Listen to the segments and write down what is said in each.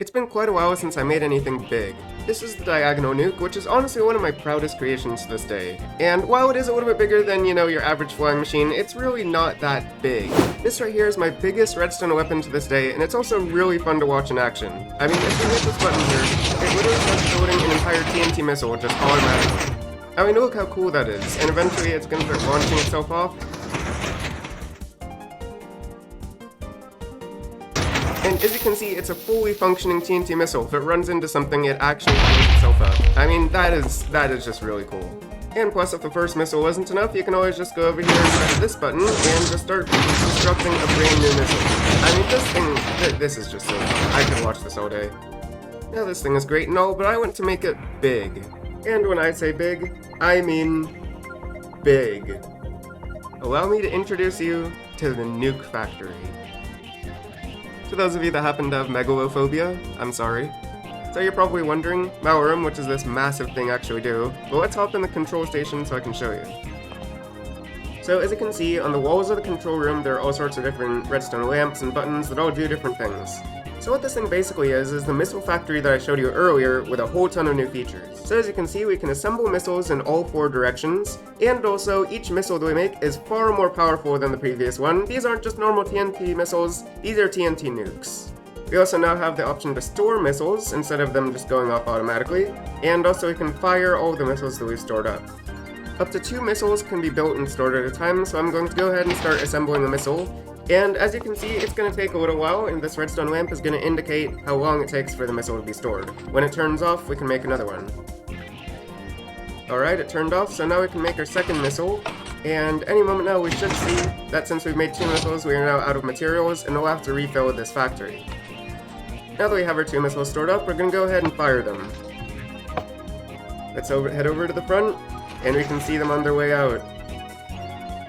It's been quite a while since I made anything big. This is the diagonal nuke, which is honestly one of my proudest creations to this day. And while it is a little bit bigger than, your average flying machine, it's really not that big. This right here is my biggest redstone weapon to this day, and it's also really fun to watch in action. I mean, if you hit this button here, it literally starts building an entire TNT missile just automatically. I mean, look how cool that is, and eventually it's going to start launching itself off. And as you can see, it's a fully functioning TNT missile. If it runs into something, it actually blows itself up. I mean, that is just really cool. And plus, if the first missile wasn't enough, you can always just go over here and press this button and just start constructing a brand new missile. I mean, this thing, this is just so fun. I could watch this all day. Now, this thing is great and all, but I want to make it big. And when I say big, I mean big. Allow me to introduce you to the Nuke Factory. For those of you that happen to have megalophobia, I'm sorry. So you're probably wondering, Malroom, what does this massive thing actually do? Well, let's hop in the control station so I can show you. So as you can see, on the walls of the control room, there are all sorts of different redstone lamps and buttons that all do different things. So what this thing basically is the missile factory that I showed you earlier with a whole ton of new features. So as you can see, we can assemble missiles in all 4 directions, and also each missile that we make is far more powerful than the previous one. These aren't just normal TNT missiles, these are TNT nukes. We also now have the option to store missiles instead of them just going off automatically, and also we can fire all the missiles that we've stored up. Up to 2 missiles can be built and stored at a time, so I'm going to go ahead and start assembling the missile. And as you can see, it's going to take a little while, and this redstone lamp is going to indicate how long it takes for the missile to be stored. When it turns off, we can make another one. Alright, it turned off, so now we can make our second missile. And any moment now, we should see that since we've made 2 missiles, we are now out of materials, and we'll have to refill this factory. Now that we have our 2 missiles stored up, we're going to go ahead and fire them. Let's head over to the front, and we can see them on their way out.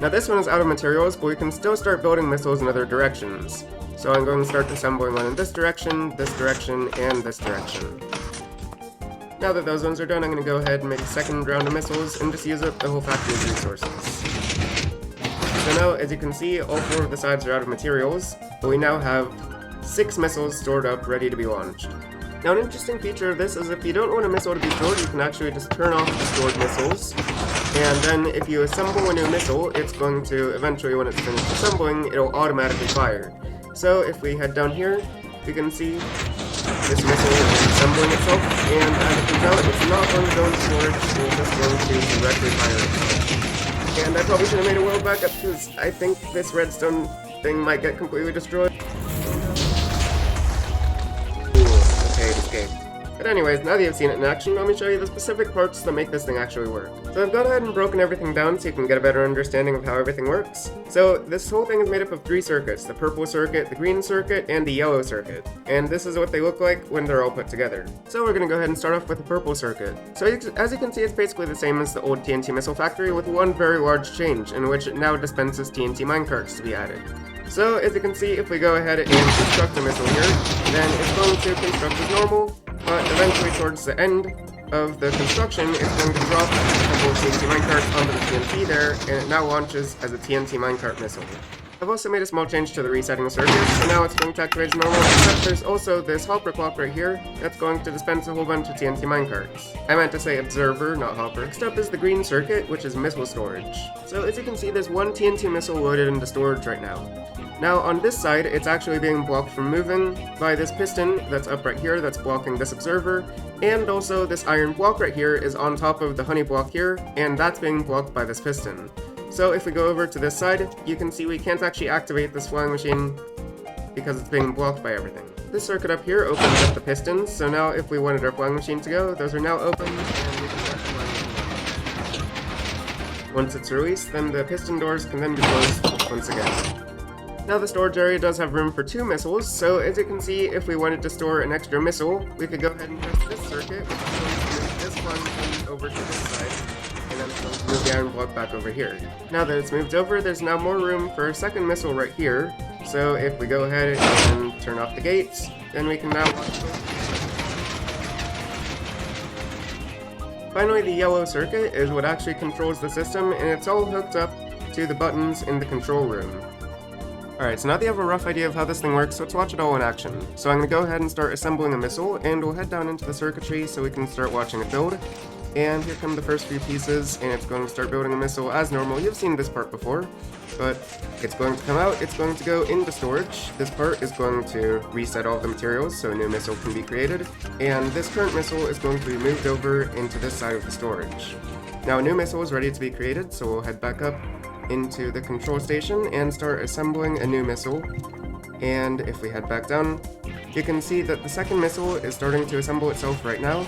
Now this one is out of materials, but we can still start building missiles in other directions. So I'm going to start assembling one in this direction, and this direction. Now that those ones are done, I'm going to go ahead and make a second round of missiles and just use up the whole factory's resources. So now, as you can see, all 4 of the sides are out of materials, but we now have 6 missiles stored up, ready to be launched. Now an interesting feature of this is if you don't want a missile to be stored, you can actually just turn off the stored missiles. And then if you assemble a new missile, it's going to, eventually when it's finished assembling, it'll automatically fire. So if we head down here, we can see this missile is assembling itself, and as it turns out, it's not going to go into storage, it's just going to directly fire itself. And I probably should have made a world backup, because I think this redstone thing might get completely destroyed. Okay, it escaped. But anyways, now that you've seen it in action, let me show you the specific parts that make this thing actually work. So I've gone ahead and broken everything down so you can get a better understanding of how everything works. So this whole thing is made up of 3 circuits, the purple circuit, the green circuit, and the yellow circuit. And this is what they look like when they're all put together. So we're going to go ahead and start off with the purple circuit. So as you can see, it's basically the same as the old TNT missile factory with one very large change, in which it now dispenses TNT minecarts to be added. So as you can see, if we go ahead and construct a missile here, then it's going to construct as normal, but eventually towards the end of the construction, it's going to drop a couple of TNT minecarts onto the TNT there, and it now launches as a TNT minecart missile. I've also made a small change to the resetting circuit, so now it's going to activate as normal, except there's also this hopper clock right here that's going to dispense a whole bunch of TNT minecarts. I meant to say observer, not hopper. Next up is the green circuit, which is missile storage. So as you can see, there's 1 TNT missile loaded into storage right now. Now on this side, it's actually being blocked from moving by this piston that's up right here that's blocking this observer, and also this iron block right here is on top of the honey block here, and that's being blocked by this piston. So if we go over to this side, you can see we can't actually activate this flying machine because it's being blocked by everything. This circuit up here opens up the pistons, so now if we wanted our flying machine to go, those are now open, and we can start the flying machine. Once it's released, then the piston doors can then be closed once again. Now the storage area does have room for 2 missiles, so as you can see, if we wanted to store an extra missile, we could go ahead and press this circuit, which is going to move this one over to this side, and then it's going to move the iron block back over here. Now that it's moved over, there's now more room for a second missile right here, so if we go ahead and turn off the gates, then we can now launch it. Finally, the yellow circuit is what actually controls the system, and it's all hooked up to the buttons in the control room. Alright, so now that you have a rough idea of how this thing works, let's watch it all in action. So I'm going to go ahead and start assembling a missile, and we'll head down into the circuitry so we can start watching it build. And here come the first few pieces, and it's going to start building a missile as normal. You've seen this part before, but it's going to come out, it's going to go into storage. This part is going to reset all of the materials so a new missile can be created, and this current missile is going to be moved over into this side of the storage. Now a new missile is ready to be created, so we'll head back up into the control station and start assembling a new missile. And if we head back down, you can see that the second missile is starting to assemble itself right now.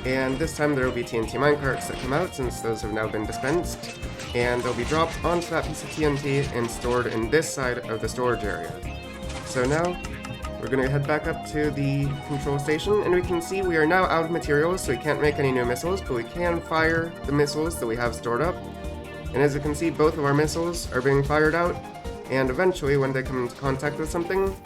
And this time there will be TNT minecarts that come out, since those have now been dispensed, and they'll be dropped onto that piece of TNT and stored in this side of the storage area. So now, we're going to head back up to the control station, and we can see we are now out of materials, so we can't make any new missiles, but we can fire the missiles that we have stored up. And as you can see, both of our missiles are being fired out, and eventually, when they come into contact with something,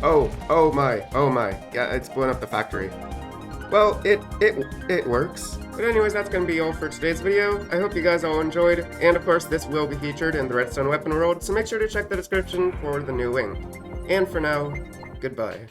oh my, yeah, it's blown up the factory. Well, it works. But anyways, that's gonna be all for today's video. I hope you guys all enjoyed, and of course this will be featured in the Redstone weapon world, so make sure to check the description for the new wing. And for now, goodbye.